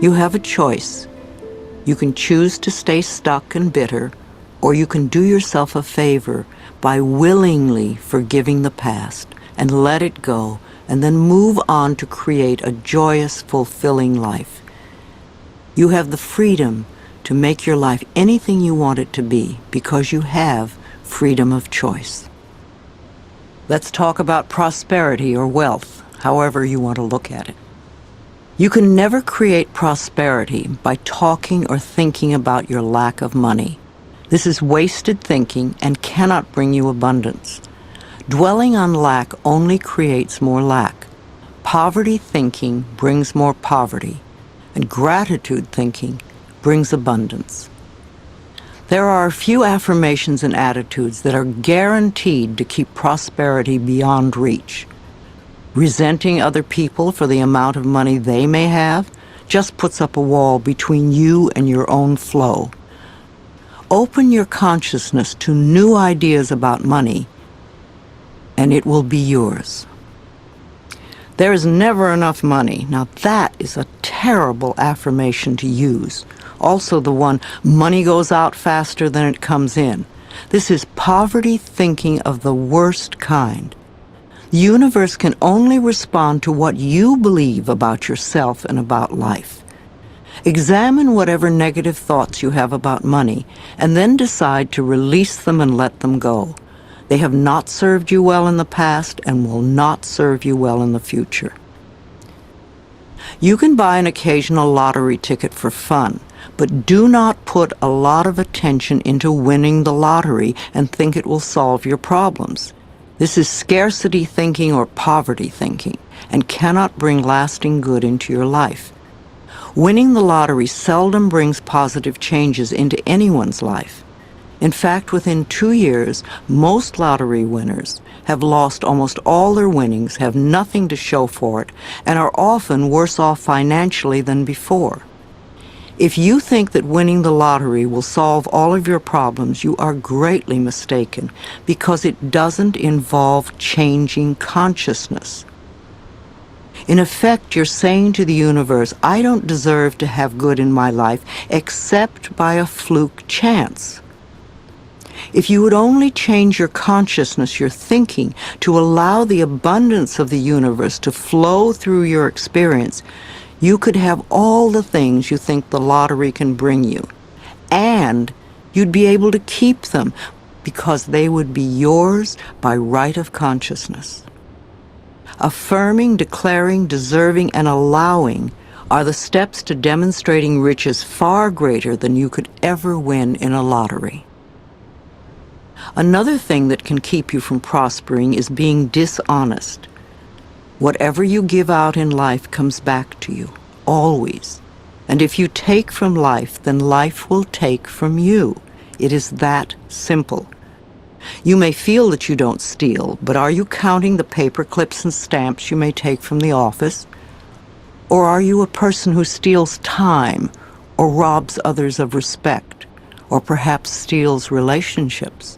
You have a choice. You can choose to stay stuck and bitter, or you can do yourself a favor by willingly forgiving the past and let it go, and then move on to create a joyous, fulfilling life. You have the freedom to make your life anything you want it to be because you have freedom of choice. Let's talk about prosperity or wealth, however you want to look at it. You can never create prosperity by talking or thinking about your lack of money. This is wasted thinking and cannot bring you abundance. Dwelling on lack only creates more lack. Poverty thinking brings more poverty, and gratitude thinking brings abundance. There are a few affirmations and attitudes that are guaranteed to keep prosperity beyond reach. Resenting other people for the amount of money they may have just puts up a wall between you and your own flow. Open your consciousness to new ideas about money, and it will be yours. There is never enough money. Now that is a terrible affirmation to use. Also the one, money goes out faster than it comes in. This is poverty thinking of the worst kind. The universe can only respond to what you believe about yourself and about life. Examine whatever negative thoughts you have about money, and then decide to release them and let them go. They have not served you well in the past and will not serve you well in the future. You can buy an occasional lottery ticket for fun, but do not put a lot of attention into winning the lottery and think it will solve your problems. This is scarcity thinking or poverty thinking and cannot bring lasting good into your life. Winning the lottery seldom brings positive changes into anyone's life. In fact, within 2 years, most lottery winners have lost almost all their winnings, have nothing to show for it, and are often worse off financially than before. If you think that winning the lottery will solve all of your problems, you are greatly mistaken, because it doesn't involve changing consciousness. In effect, you're saying to the universe, I don't deserve to have good in my life except by a fluke chance. If you would only change your consciousness, your thinking, to allow the abundance of the universe to flow through your experience, you could have all the things you think the lottery can bring you. And you'd be able to keep them because they would be yours by right of consciousness. Affirming, declaring, deserving, and allowing are the steps to demonstrating riches far greater than you could ever win in a lottery. Another thing that can keep you from prospering is being dishonest. Whatever you give out in life comes back to you, always. And if you take from life, then life will take from you. It is that simple. You may feel that you don't steal, but are you counting the paper clips and stamps you may take from the office? Or are you a person who steals time, or robs others of respect, or perhaps steals relationships?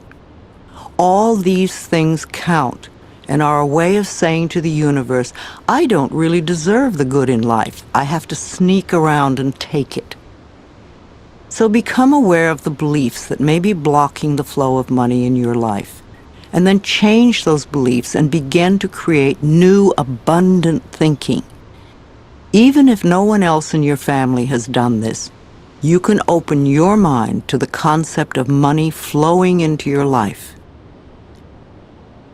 All these things count and are a way of saying to the universe, I don't really deserve the good in life. I have to sneak around and take it. So become aware of the beliefs that may be blocking the flow of money in your life, and then change those beliefs and begin to create new, abundant thinking. Even if no one else in your family has done this, you can open your mind to the concept of money flowing into your life.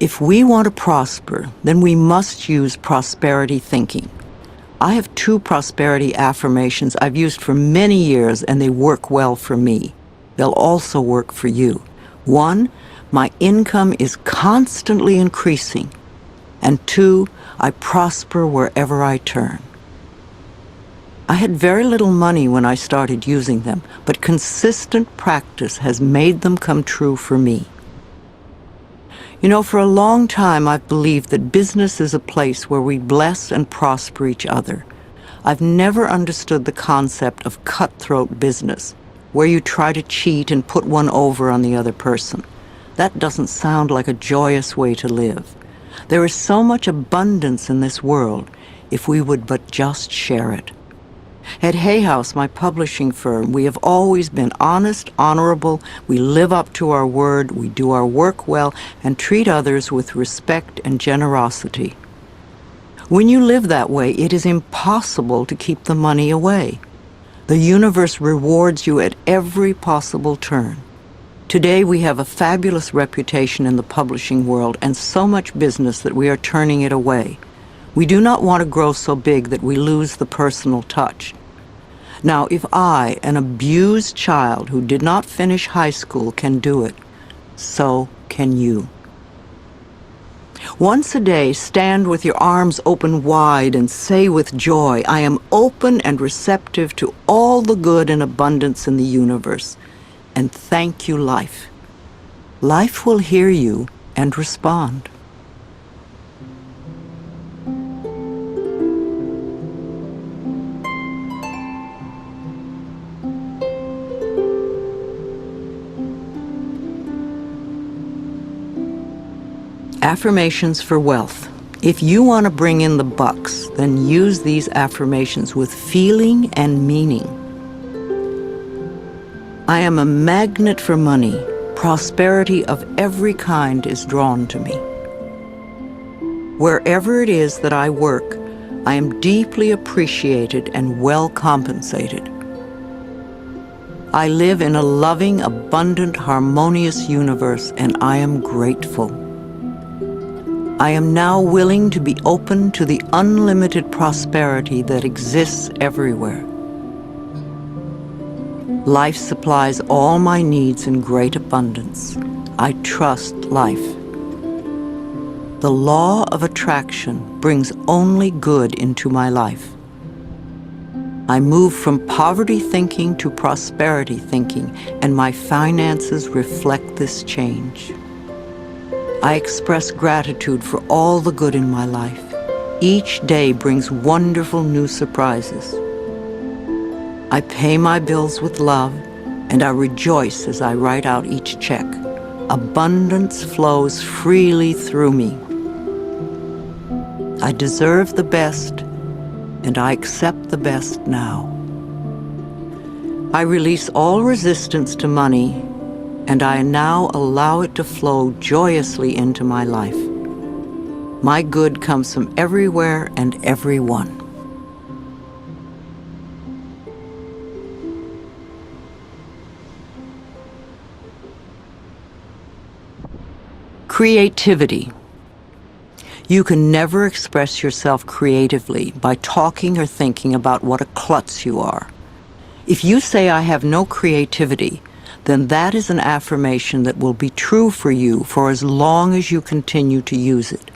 If we want to prosper, then we must use prosperity thinking. I have 2 prosperity affirmations I've used for many years, and they work well for me. They'll also work for you. 1, my income is constantly increasing. And 2, I prosper wherever I turn. I had very little money when I started using them, but consistent practice has made them come true for me. You know, for a long time I've believed that business is a place where we bless and prosper each other. I've never understood the concept of cutthroat business, where you try to cheat and put one over on the other person. That doesn't sound like a joyous way to live. There is so much abundance in this world if we would but just share it. At Hay House, my publishing firm, we have always been honest, honorable, we live up to our word, we do our work well, and treat others with respect and generosity. When you live that way, it is impossible to keep the money away. The universe rewards you at every possible turn. Today we have a fabulous reputation in the publishing world and so much business that we are turning it away. We do not want to grow so big that we lose the personal touch. Now, if I, an abused child who did not finish high school, can do it, so can you. Once a day, stand with your arms open wide and say with joy, I am open and receptive to all the good and abundance in the universe. And thank you, life. Life will hear you and respond. Affirmations for wealth. If you want to bring in the bucks, then use these affirmations with feeling and meaning. I am a magnet for money. Prosperity of every kind is drawn to me. Wherever it is that I work, I am deeply appreciated and well compensated. I live in a loving, abundant, harmonious universe, and I am grateful. I am now willing to be open to the unlimited prosperity that exists everywhere. Life supplies all my needs in great abundance. I trust life. The law of attraction brings only good into my life. I move from poverty thinking to prosperity thinking, and my finances reflect this change. I express gratitude for all the good in my life. Each day brings wonderful new surprises. I pay my bills with love, and I rejoice as I write out each check. Abundance flows freely through me. I deserve the best, and I accept the best now. I release all resistance to money, and I now allow it to flow joyously into my life. My good comes from everywhere and everyone. Creativity. You can never express yourself creatively by talking or thinking about what a klutz you are. If you say, I have no creativity, then that is an affirmation that will be true for you for as long as you continue to use it.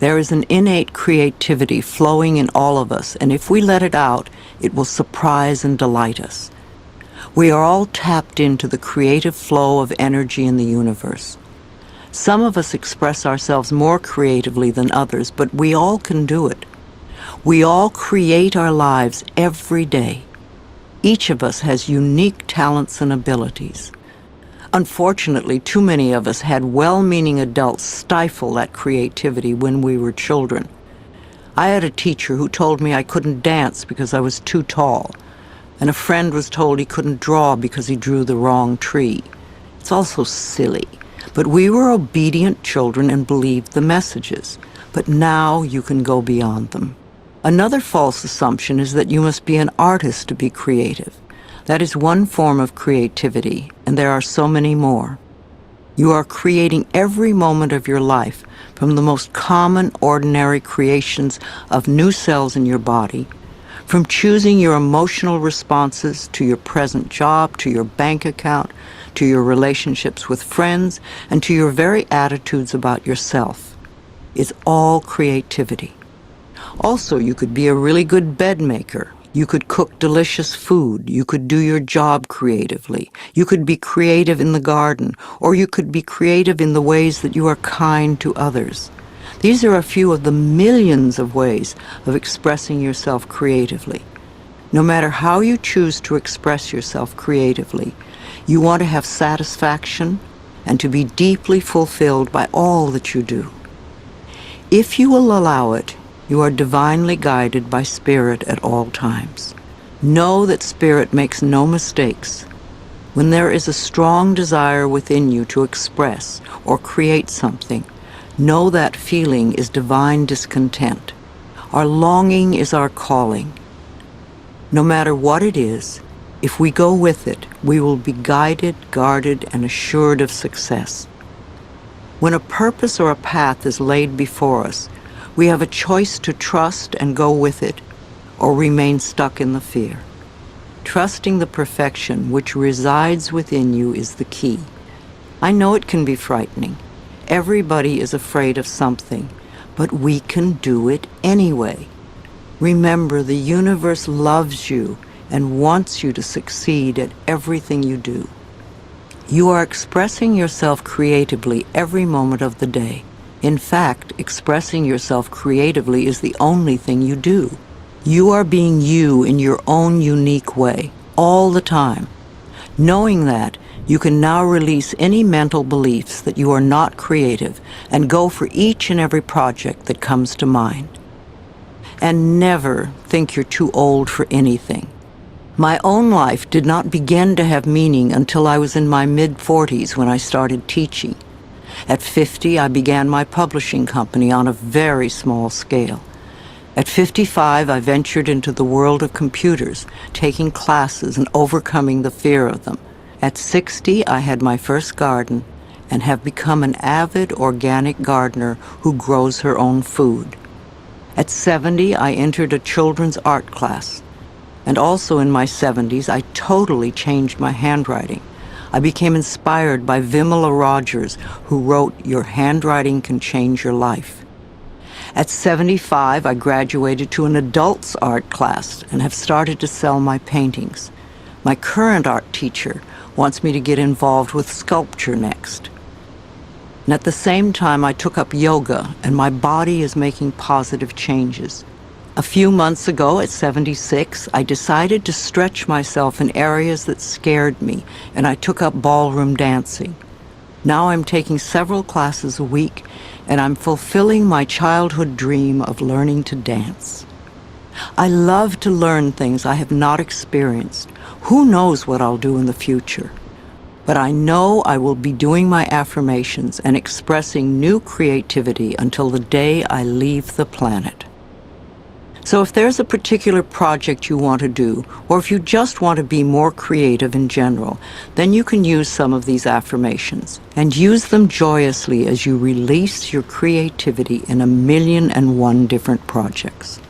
There is an innate creativity flowing in all of us, and if we let it out, it will surprise and delight us. We are all tapped into the creative flow of energy in the universe. Some of us express ourselves more creatively than others, but we all can do it. We all create our lives every day. Each of us has unique talents and abilities. Unfortunately, too many of us had well-meaning adults stifle that creativity when we were children. I had a teacher who told me I couldn't dance because I was too tall, and a friend was told he couldn't draw because he drew the wrong tree. It's also silly, but we were obedient children and believed the messages. But now you can go beyond them. Another false assumption is that you must be an artist to be creative. That is one form of creativity, and there are so many more. You are creating every moment of your life, from the most common, ordinary creations of new cells in your body, from choosing your emotional responses to your present job, to your bank account, to your relationships with friends, and to your very attitudes about yourself. It's all creativity. Also, you could be a really good bed maker. You could cook delicious food. You could do your job creatively. You could be creative in the garden, or you could be creative in the ways that you are kind to others. These are a few of the millions of ways of expressing yourself creatively. No matter how you choose to express yourself creatively, you want to have satisfaction and to be deeply fulfilled by all that you do. If you will allow it, you are divinely guided by Spirit at all times. Know that Spirit makes no mistakes. When there is a strong desire within you to express or create something, know that feeling is divine discontent. Our longing is our calling. No matter what it is, if we go with it, we will be guided, guarded, and assured of success. When a purpose or a path is laid before us, we have a choice to trust and go with it, or remain stuck in the fear. Trusting the perfection which resides within you is the key. I know it can be frightening. Everybody is afraid of something, but we can do it anyway. Remember, the universe loves you and wants you to succeed at everything you do. You are expressing yourself creatively every moment of the day. In fact, expressing yourself creatively is the only thing you do. You are being you in your own unique way, all the time. Knowing that, you can now release any mental beliefs that you are not creative and go for each and every project that comes to mind. And never think you're too old for anything. My own life did not begin to have meaning until I was in my mid-40s when I started teaching. At 50, I began my publishing company on a very small scale. At 55, I ventured into the world of computers, taking classes and overcoming the fear of them. At 60, I had my first garden and have become an avid organic gardener who grows her own food. At 70, I entered a children's art class. And also in my 70s, I totally changed my handwriting. I became inspired by Vimala Rogers, who wrote, "Your handwriting can change your life." At 75, I graduated to an adults art class and have started to sell my paintings. My current art teacher wants me to get involved with sculpture next. And at the same time, I took up yoga, and my body is making positive changes. A few months ago, at 76, I decided to stretch myself in areas that scared me, and I took up ballroom dancing. Now I'm taking several classes a week, and I'm fulfilling my childhood dream of learning to dance. I love to learn things I have not experienced. Who knows what I'll do in the future? But I know I will be doing my affirmations and expressing new creativity until the day I leave the planet. So if there's a particular project you want to do, or if you just want to be more creative in general, then you can use some of these affirmations and use them joyously as you release your creativity in 1,000,001 different projects.